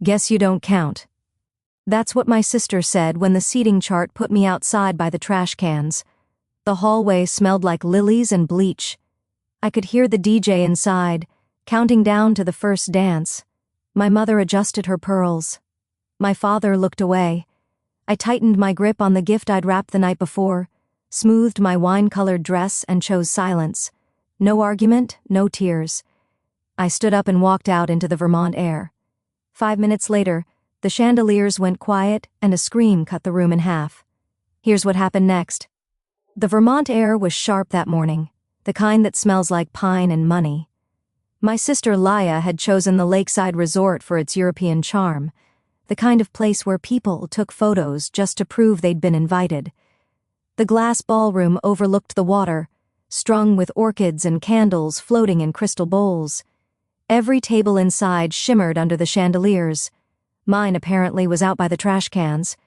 Guess you don't count. That's what my sister said when the seating chart put me outside by the trash cans. The hallway smelled like lilies and bleach. I could hear the DJ inside, counting down to the first dance. My mother adjusted her pearls. My father looked away. I tightened my grip on the gift I'd wrapped the night before, smoothed my wine-colored dress, and chose silence. No argument, no tears. I stood up and walked out into the Vermont air. 5 minutes later, the chandeliers went quiet and a scream cut the room in half. Here's what happened next. The Vermont air was sharp that morning, the kind that smells like pine and money. My sister Laya had chosen the lakeside resort for its European charm, the kind of place where people took photos just to prove they'd been invited. The glass ballroom overlooked the water, strung with orchids and candles floating in crystal bowls. Every table inside shimmered under the chandeliers. Mine apparently was out by the trash cans.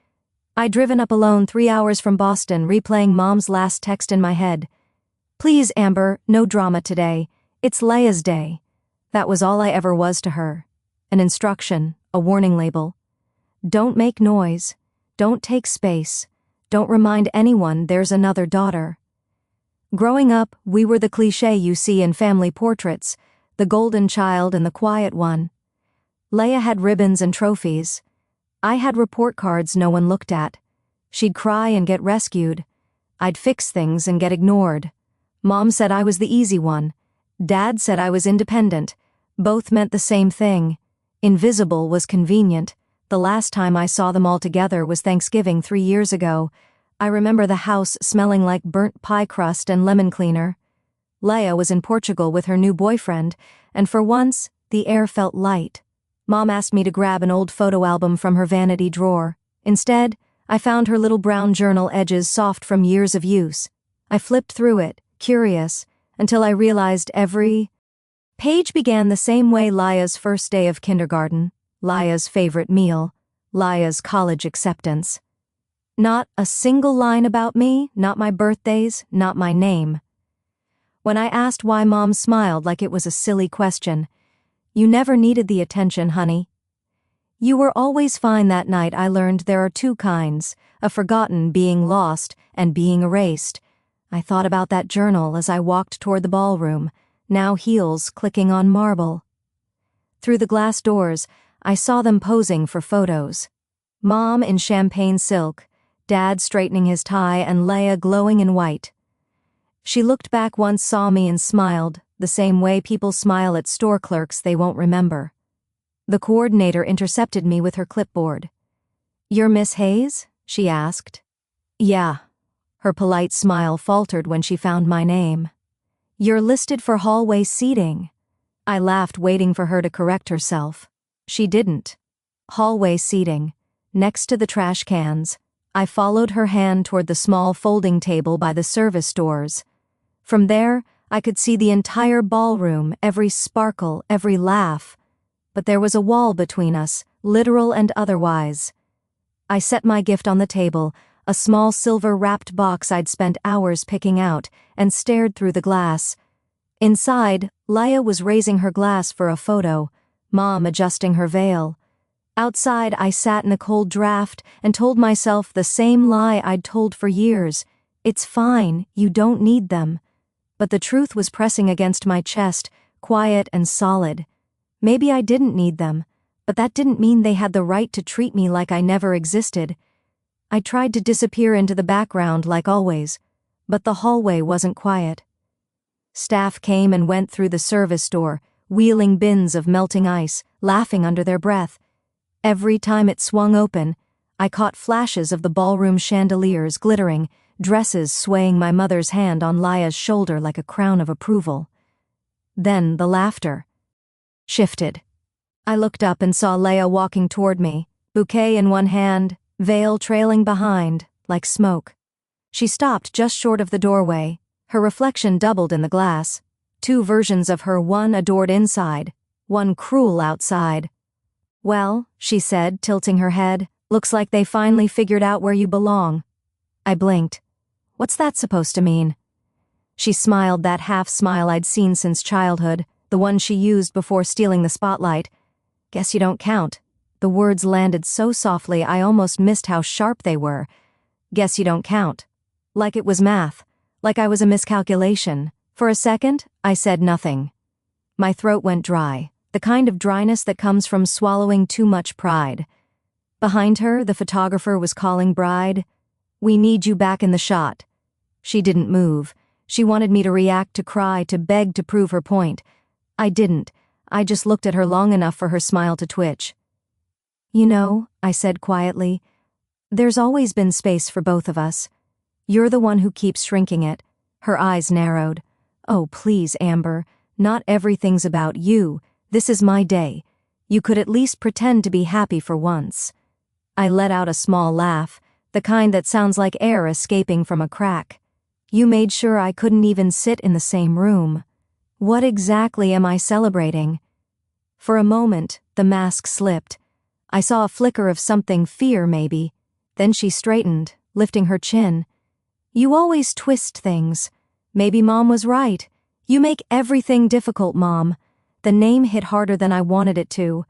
I'd driven up alone 3 hours from Boston, replaying Mom's last text in my head. "Please, Amber, no drama today. It's Leia's day." That was all I ever was to her. An instruction, a warning label. Don't make noise. Don't take space. Don't remind anyone there's another daughter. Growing up, we were the cliché you see in family portraits, the golden child and the quiet one. Leia had ribbons and trophies. I had report cards no one looked at. She'd cry and get rescued. I'd fix things and get ignored. Mom said I was the easy one. Dad said I was independent. Both meant the same thing. Invisible was convenient. The last time I saw them all together was Thanksgiving 3 years ago. I remember the house smelling like burnt pie crust and lemon cleaner. Leia was in Portugal with her new boyfriend, and for once, the air felt light. Mom asked me to grab an old photo album from her vanity drawer. Instead, I found her little brown journal edges soft from years of use. I flipped through it, curious, until I realized every page began the same way: Leia's first day of kindergarten, Leia's favorite meal, Leia's college acceptance. Not a single line about me, not my birthdays, not my name. When I asked why, Mom smiled like it was a silly question. "You never needed the attention, honey. You were always fine." That night I learned there are two kinds, a forgotten being lost and being erased. I thought about that journal as I walked toward the ballroom, now heels clicking on marble. Through the glass doors, I saw them posing for photos. Mom in champagne silk, Dad straightening his tie, and Leia glowing in white. She looked back once, saw me, and smiled, the same way people smile at store clerks they won't remember. The coordinator intercepted me with her clipboard. "You're Miss Hayes?" she asked. "Yeah." Her polite smile faltered when she found my name. "You're listed for hallway seating." I laughed, waiting for her to correct herself. She didn't. Hallway seating, next to the trash cans. I followed her hand toward the small folding table by the service doors. From there, I could see the entire ballroom, every sparkle, every laugh. But there was a wall between us, literal and otherwise. I set my gift on the table, a small silver-wrapped box I'd spent hours picking out, and stared through the glass. Inside, Leia was raising her glass for a photo, Mom adjusting her veil. Outside, I sat in a cold draft and told myself the same lie I'd told for years. It's fine, you don't need them. But the truth was pressing against my chest, quiet and solid. Maybe I didn't need them, but that didn't mean they had the right to treat me like I never existed. I tried to disappear into the background like always, but the hallway wasn't quiet. Staff came and went through the service door, wheeling bins of melting ice, laughing under their breath. Every time it swung open, I caught flashes of the ballroom chandeliers glittering, dresses swaying, my mother's hand on Leia's shoulder like a crown of approval. Then the laughter shifted. I looked up and saw Leia walking toward me, bouquet in one hand, veil trailing behind, like smoke. She stopped just short of the doorway. Her reflection doubled in the glass. Two versions of her, one adored inside, one cruel outside. "Well," she said, tilting her head, "looks like they finally figured out where you belong." I blinked. "What's that supposed to mean?" She smiled, that half smile I'd seen since childhood, the one she used before stealing the spotlight. "Guess you don't count. The words landed so softly I almost missed how sharp they were. Guess you don't count. Like it was math. Like I was a miscalculation. For a second, I said nothing. My throat went dry, the kind of dryness that comes from swallowing too much pride. Behind her, the photographer was calling Bride. "We need you back in the shot." She didn't move. She wanted me to react, to cry, to beg to prove her point. I didn't. I just looked at her long enough for her smile to twitch. "You know," I said quietly, "there's always been space for both of us. You're the one who keeps shrinking it." Her eyes narrowed. "Oh, please, Amber. Not everything's about you. This is my day. You could at least pretend to be happy for once." I let out a small laugh, the kind that sounds like air escaping from a crack. "You made sure I couldn't even sit in the same room. What exactly am I celebrating?" For a moment, the mask slipped. I saw a flicker of something, fear maybe. Then she straightened, lifting her chin. "You always twist things. Maybe Mom was right. You make everything difficult, Mom." The name hit harder than I wanted it to.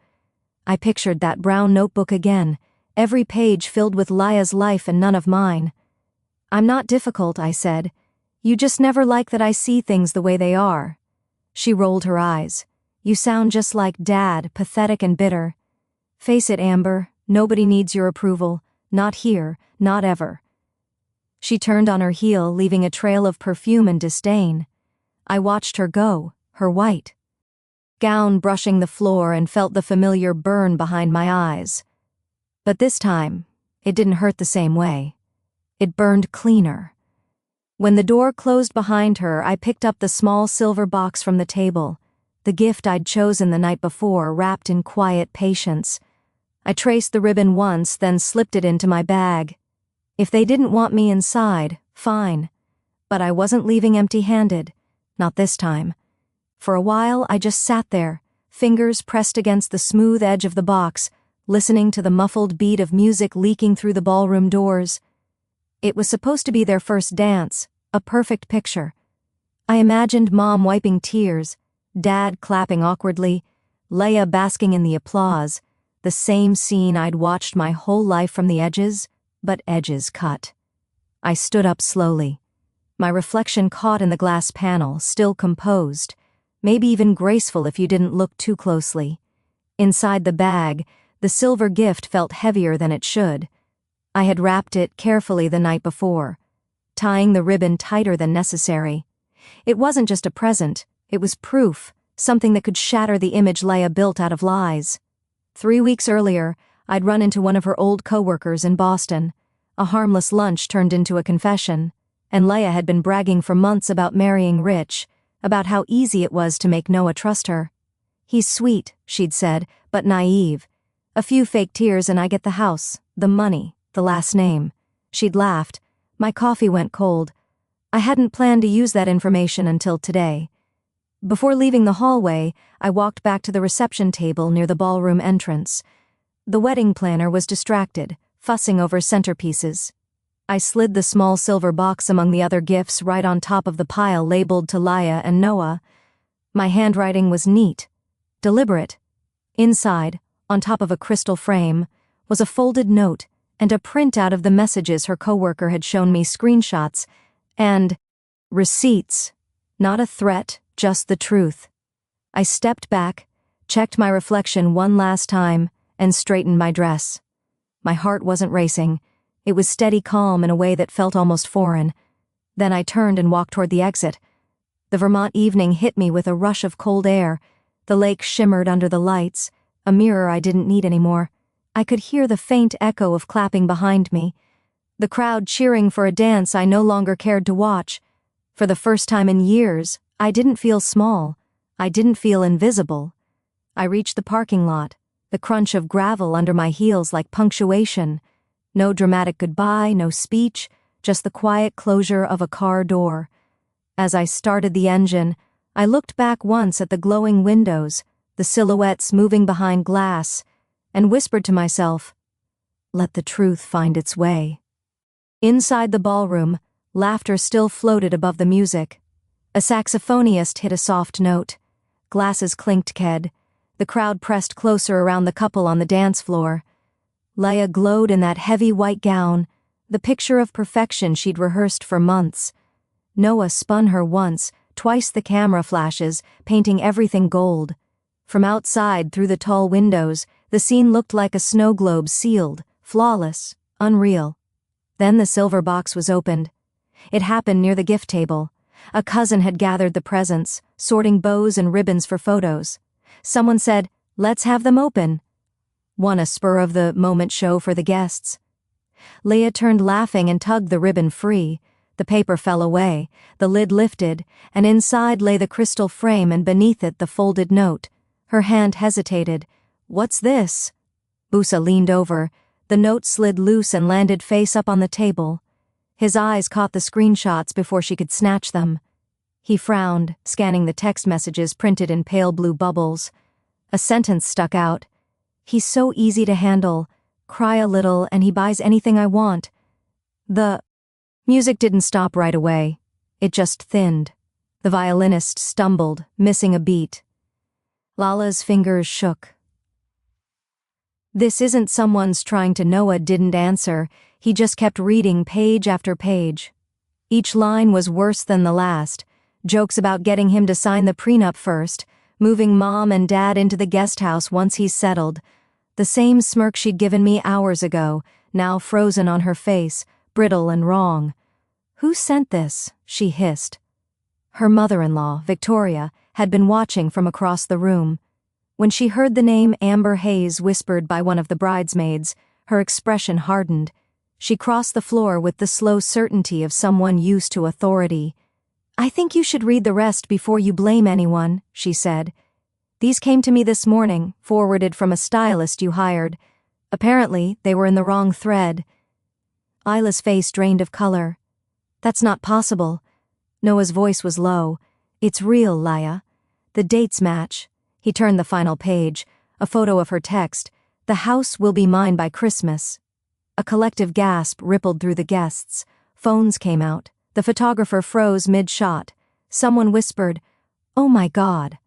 I pictured that brown notebook again, every page filled with Laya's life and none of mine. "I'm not difficult," I said. "You just never like that I see things the way they are." She rolled her eyes. "You sound just like Dad, pathetic and bitter." "Face it, Amber, nobody needs your approval. Not here, not ever." She turned on her heel, leaving a trail of perfume and disdain. I watched her go, her white gown brushing the floor, and felt the familiar burn behind my eyes. But this time, it didn't hurt the same way. It burned cleaner. When the door closed behind her, I picked up the small silver box from the table, the gift I'd chosen the night before, wrapped in quiet patience. I traced the ribbon once, then slipped it into my bag. If they didn't want me inside, fine. But I wasn't leaving empty-handed. Not this time. For a while, I just sat there, fingers pressed against the smooth edge of the box, listening to the muffled beat of music leaking through the ballroom doors. It was supposed to be their first dance, a perfect picture. I imagined Mom wiping tears, Dad clapping awkwardly, Leia basking in the applause, the same scene I'd watched my whole life from the edges, but edges cut. I stood up slowly. My reflection caught in the glass panel, still composed, maybe even graceful if you didn't look too closely. Inside the bag, the silver gift felt heavier than it should. I had wrapped it carefully the night before, tying the ribbon tighter than necessary. It wasn't just a present, it was proof, something that could shatter the image Leia built out of lies. 3 weeks earlier, I'd run into one of her old coworkers in Boston. A harmless lunch turned into a confession, and Leia had been bragging for months about marrying Rich, about how easy it was to make Noah trust her. "He's sweet," she'd said, "but naive. A few fake tears and I get the house, the money, the last name." She'd laughed. My coffee went cold. I hadn't planned to use that information until today. Before leaving the hallway, I walked back to the reception table near the ballroom entrance. The wedding planner was distracted, fussing over centerpieces. I slid the small silver box among the other gifts right on top of the pile labeled to Leia and Noah. My handwriting was neat, deliberate. Inside, on top of a crystal frame, was a folded note and a printout of the messages her coworker had shown me, screenshots, and receipts. Not a threat, just the truth. I stepped back, checked my reflection one last time, and straightened my dress. My heart wasn't racing. It was steady calm in a way that felt almost foreign. Then I turned and walked toward the exit. The Vermont evening hit me with a rush of cold air. The lake shimmered under the lights, a mirror I didn't need anymore. I could hear the faint echo of clapping behind me. The crowd cheering for a dance I no longer cared to watch. For the first time in years, I didn't feel small. I didn't feel invisible. I reached the parking lot, the crunch of gravel under my heels like punctuation. No dramatic goodbye, no speech, just the quiet closure of a car door. As I started the engine, I looked back once at the glowing windows, the silhouettes moving behind glass, and whispered to myself, "Let the truth find its way." Inside the ballroom, laughter still floated above the music. A saxophonist hit a soft note. Glasses clinked. The crowd pressed closer around the couple on the dance floor. Leia glowed in that heavy white gown, the picture of perfection she'd rehearsed for months. Noah spun her once, twice the camera flashes, painting everything gold. From outside, through the tall windows, the scene looked like a snow globe sealed, flawless, unreal. Then the silver box was opened. It happened near the gift table. A cousin had gathered the presents, sorting bows and ribbons for photos. Someone said, "Let's have them open." One a spur-of-the-moment show for the guests. Leia turned laughing and tugged the ribbon free. The paper fell away, the lid lifted, and inside lay the crystal frame and beneath it the folded note. Her hand hesitated. "What's this?" Busa leaned over. The note slid loose and landed face up on the table. His eyes caught the screenshots before she could snatch them. He frowned, scanning the text messages printed in pale blue bubbles. A sentence stuck out. "He's so easy to handle. Cry a little and he buys anything I want." The music didn't stop right away. It just thinned. The violinist stumbled, missing a beat. Lala's fingers shook. "This isn't someone's trying to." Noah didn't answer. He just kept reading page after page. Each line was worse than the last. Jokes about getting him to sign the prenup first, moving mom and dad into the guest house once he's settled. The same smirk she'd given me hours ago, now frozen on her face, brittle and wrong. "Who sent this?" she hissed. Her mother-in-law, Victoria, had been watching from across the room. When she heard the name Amber Hayes whispered by one of the bridesmaids, her expression hardened. She crossed the floor with the slow certainty of someone used to authority. "I think you should read the rest before you blame anyone," she said. "These came to me this morning, forwarded from a stylist you hired. Apparently, they were in the wrong thread." Isla's face drained of color. "That's not possible." Noah's voice was low. "It's real, Leia. The dates match." He turned the final page, a photo of her text. "The house will be mine by Christmas." A collective gasp rippled through the guests. Phones came out. The photographer froze mid-shot. Someone whispered, "Oh my God."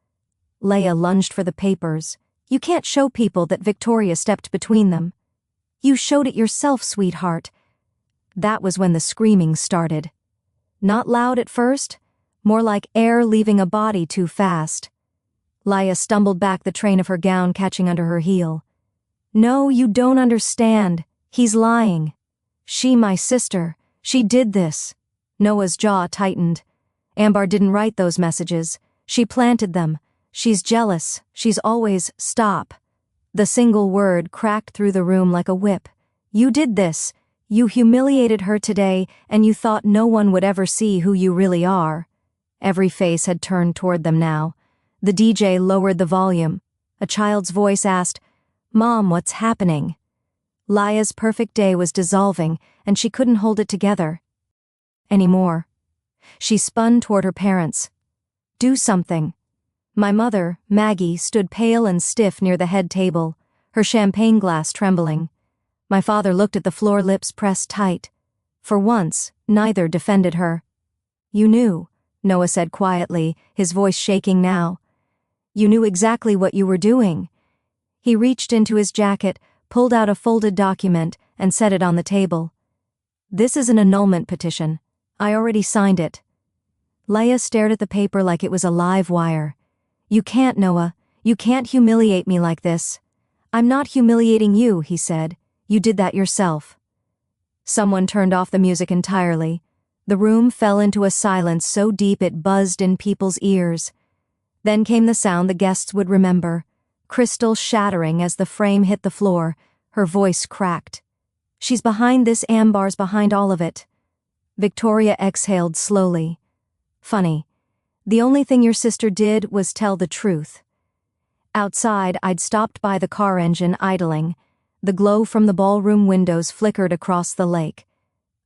Leia lunged for the papers. "You can't show people that Victoria stepped between them." "You showed it yourself, sweetheart." That was when the screaming started. Not loud at first, more like air leaving a body too fast. Leia stumbled back, the train of her gown catching under her heel. "No, you don't understand. He's lying. She, my sister, she did this." Noah's jaw tightened. "Amber didn't write those messages. She planted them. She's jealous. She's always..." "Stop." The single word cracked through the room like a whip. "You did this. You humiliated her today, and you thought no one would ever see who you really are." Every face had turned toward them now. The DJ lowered the volume. A child's voice asked, "Mom, what's happening?" Leia's perfect day was dissolving, and she couldn't hold it together anymore. She spun toward her parents. "Do something." My mother, Maggie, stood pale and stiff near the head table, her champagne glass trembling. My father looked at the floor, lips pressed tight. For once, neither defended her. "You knew," Noah said quietly, his voice shaking now. "You knew exactly what you were doing." He reached into his jacket, pulled out a folded document, and set it on the table. "This is an annulment petition. I already signed it." Leia stared at the paper like it was a live wire. "You can't, Noah. You can't humiliate me like this." "I'm not humiliating you," he said. "You did that yourself." Someone turned off the music entirely. The room fell into a silence so deep it buzzed in people's ears. Then came the sound the guests would remember, crystal shattering as the frame hit the floor. Her voice cracked. "She's behind this. Amber's behind all of it." Victoria exhaled slowly. "Funny. The only thing your sister did was tell the truth." Outside, I'd stopped by the car engine idling. The glow from the ballroom windows flickered across the lake.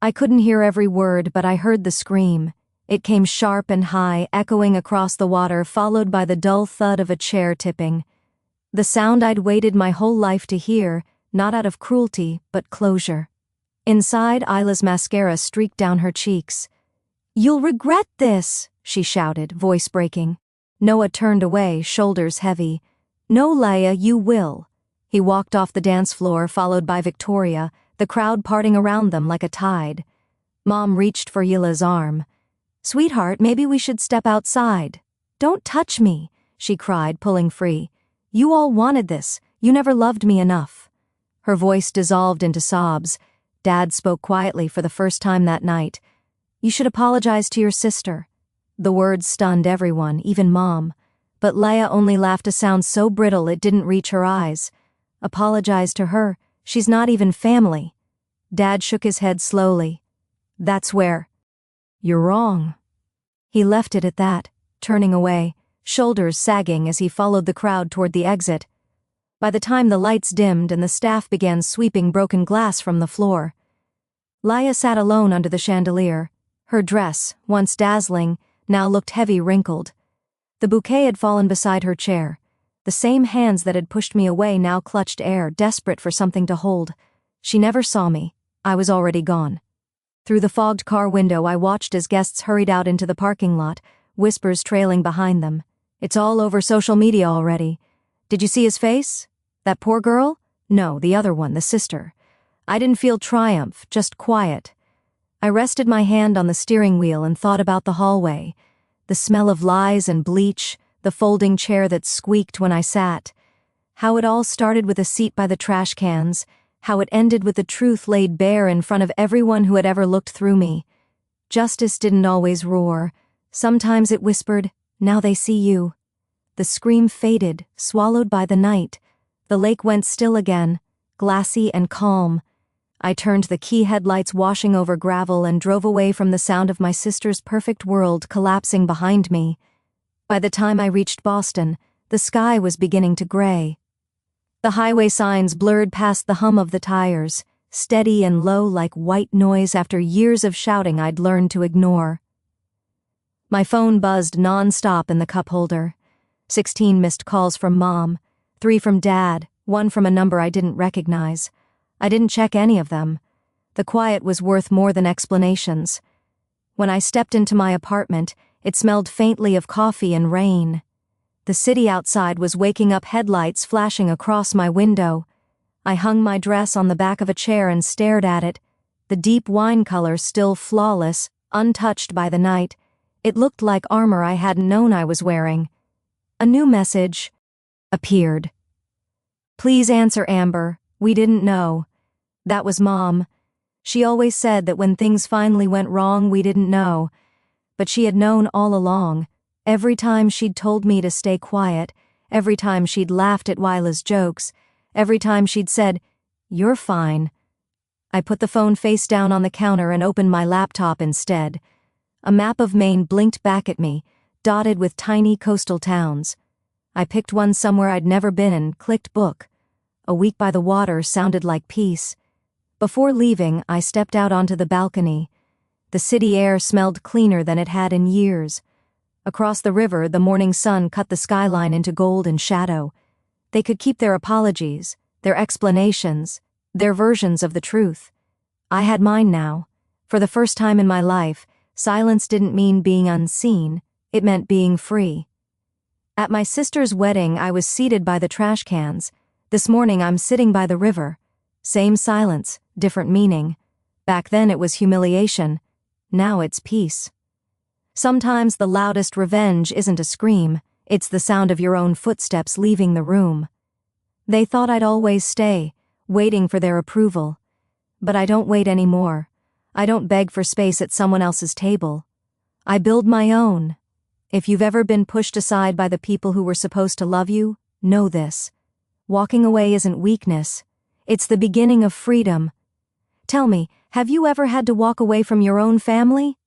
I couldn't hear every word, but I heard the scream. It came sharp and high, echoing across the water, followed by the dull thud of a chair tipping. The sound I'd waited my whole life to hear, not out of cruelty, but closure. Inside, Isla's mascara streaked down her cheeks. "You'll regret this," she shouted, voice breaking. Noah turned away, shoulders heavy. No, Leia, you will. He walked off the dance floor, followed by Victoria, the crowd parting around them like a tide. Mom reached for Yila's arm. Sweetheart, maybe we should step outside. Don't touch me, she cried, pulling free. You all wanted this. You never loved me enough. Her voice dissolved into sobs. Dad spoke quietly for the first time that night. You should apologize to your sister. The words stunned everyone, even Mom. But Leia only laughed a sound so brittle it didn't reach her eyes. Apologize to her? She's not even family. Dad shook his head slowly. That's where. You're wrong. He left it at that, turning away, shoulders sagging as he followed the crowd toward the exit. By the time the lights dimmed and the staff began sweeping broken glass from the floor, Leia sat alone under the chandelier. Her dress, once dazzling, now looked heavy, wrinkled. The bouquet had fallen beside her chair. The same hands that had pushed me away now clutched air, desperate for something to hold. She never saw me. I was already gone. Through the fogged car window, I watched as guests hurried out into the parking lot, whispers trailing behind them. It's all over social media already. Did you see his face? That poor girl? No, the other one, the sister. I didn't feel triumph, just quiet. I rested my hand on the steering wheel and thought about the hallway. The smell of lies and bleach, the folding chair that squeaked when I sat. How it all started with a seat by the trash cans, how it ended with the truth laid bare in front of everyone who had ever looked through me. Justice didn't always roar. Sometimes it whispered, now they see you. The scream faded, swallowed by the night. The lake went still again, glassy and calm. I turned the key headlights washing over gravel and drove away from the sound of my sister's perfect world collapsing behind me. By the time I reached Boston, the sky was beginning to gray. The highway signs blurred past the hum of the tires, steady and low like white noise after years of shouting I'd learned to ignore. My phone buzzed non-stop in the cup holder. 16 missed calls from Mom, 3 from Dad, 1 from a number I didn't recognize. I didn't check any of them. The quiet was worth more than explanations. When I stepped into my apartment, it smelled faintly of coffee and rain. The city outside was waking up, headlights flashing across my window. I hung my dress on the back of a chair and stared at it, the deep wine color still flawless, untouched by the night. It looked like armor I hadn't known I was wearing. A new message appeared. Please answer, Amber. We didn't know. That was Mom. She always said that when things finally went wrong, we didn't know. But she had known all along. Every time she'd told me to stay quiet, every time she'd laughed at Wyla's jokes, every time she'd said, "You're fine." I put the phone face down on the counter and opened my laptop instead. A map of Maine blinked back at me, dotted with tiny coastal towns. I picked one somewhere I'd never been and clicked book. A week by the water sounded like peace. Before leaving, I stepped out onto the balcony. The city air smelled cleaner than it had in years. Across the river, the morning sun cut the skyline into gold and shadow. They could keep their apologies, their explanations, their versions of the truth. I had mine now. For the first time in my life, silence didn't mean being unseen, it meant being free. At my sister's wedding, I was seated by the trash cans. This morning, I'm sitting by the river. Same silence, different meaning. Back then it was humiliation. Now it's peace. Sometimes the loudest revenge isn't a scream, it's the sound of your own footsteps leaving the room. They thought I'd always stay, waiting for their approval. But I don't wait anymore. I don't beg for space at someone else's table. I build my own. If you've ever been pushed aside by the people who were supposed to love you, know this. Walking away isn't weakness. It's the beginning of freedom. Tell me, have you ever had to walk away from your own family?